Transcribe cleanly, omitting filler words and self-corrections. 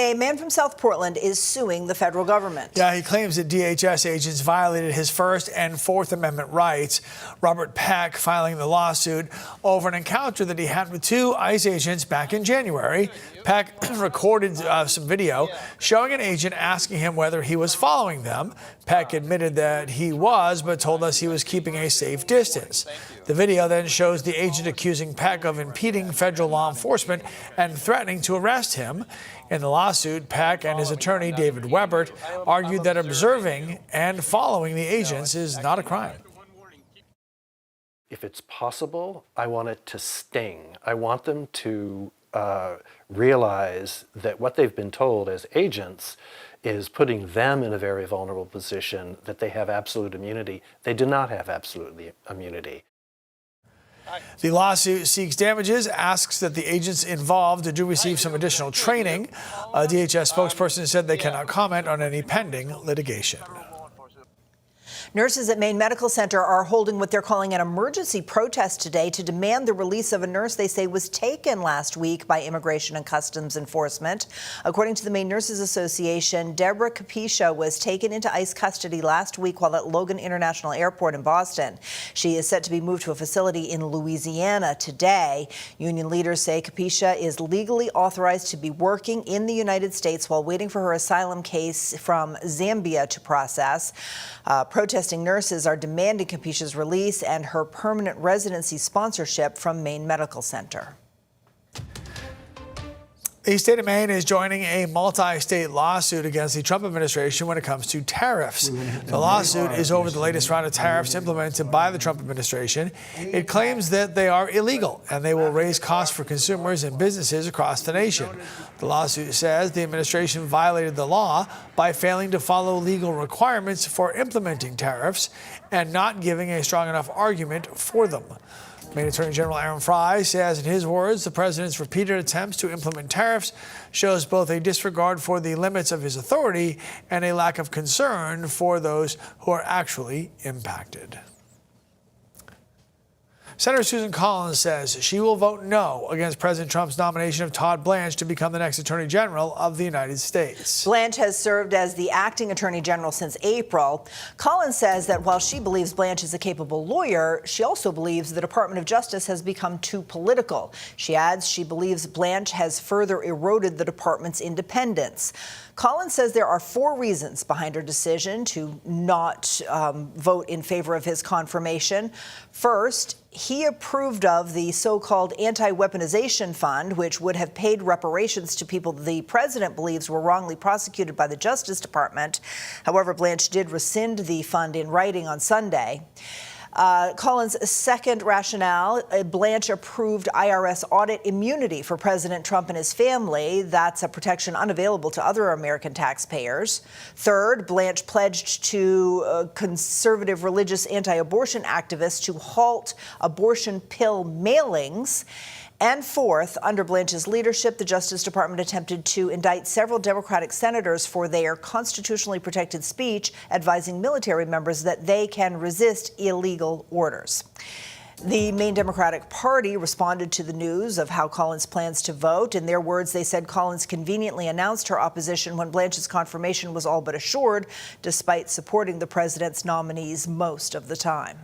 A man from South Portland is suing the federal government. Yeah, he claims that DHS agents violated his First and Fourth Amendment rights. Robert Peck filing the lawsuit over an encounter that he had with two ICE agents back in January. Peck recorded some video showing an agent asking him whether he was following them. Peck admitted that he was, but told us he was keeping a safe distance. The video then shows the agent accusing Peck of impeding federal law enforcement and threatening to arrest him. In the lawsuit, Peck and his attorney, David Webert, argued that observing and following the agents is not a crime. If it's possible, I want it to sting. I want them to realize that what they've been told as agents is putting them in a very vulnerable position, that they have absolute immunity. They do not have absolute immunity. The lawsuit seeks damages, asks that the agents involved do receive some additional training. A DHS spokesperson said they cannot comment on any pending litigation. Nurses at Maine Medical Center are holding what they're calling an emergency protest today to demand the release of a nurse they say was taken last week by Immigration and Customs Enforcement. According to the Maine Nurses Association, Deborah Capisha was taken into ICE custody last week while at Logan International Airport in Boston. She is set to be moved to a facility in Louisiana today. Union leaders say Capisha is legally authorized to be working in the United States while waiting for her asylum case from Zambia to process. Protesting nurses are demanding Capisha's release and her permanent residency sponsorship from Maine Medical Center. The state of Maine is joining a multi-state lawsuit against the Trump administration when it comes to tariffs. The lawsuit is over the latest round of tariffs implemented by the Trump administration. It claims that they are illegal and they will raise costs for consumers and businesses across the nation. The lawsuit says the administration violated the law by failing to follow legal requirements for implementing tariffs and not giving a strong enough argument for them. Maine Attorney General Aaron Fry says, in his words, the president's repeated attempts to implement tariffs shows both a disregard for the limits of his authority and a lack of concern for those who are actually impacted. Senator Susan Collins says she will vote no against President Trump's nomination of Todd Blanche to become the next Attorney General of the United States. Blanche has served as the acting Attorney General since April. Collins says that while she believes Blanche is a capable lawyer, she also believes the Department of Justice has become too political. She adds she believes Blanche has further eroded the department's independence. Collins says there are 4 reasons behind her decision to not vote in favor of his confirmation. First, he approved of the so-called anti-weaponization fund, which would have paid reparations to people the president believes were wrongly prosecuted by the Justice Department. However, Blanche did rescind the fund in writing on Sunday. Collins' second rationale, Blanche approved IRS audit immunity for President Trump and his family. That's a protection unavailable to other American taxpayers. Third, Blanche pledged to conservative religious anti-abortion activists to halt abortion pill mailings. And fourth, under Blanche's leadership, the Justice Department attempted to indict several Democratic senators for their constitutionally protected speech advising military members that they can resist illegal orders. The Maine Democratic Party responded to the news of how Collins plans to vote. In their words, they said Collins conveniently announced her opposition when Blanche's confirmation was all but assured, despite supporting the president's nominees most of the time.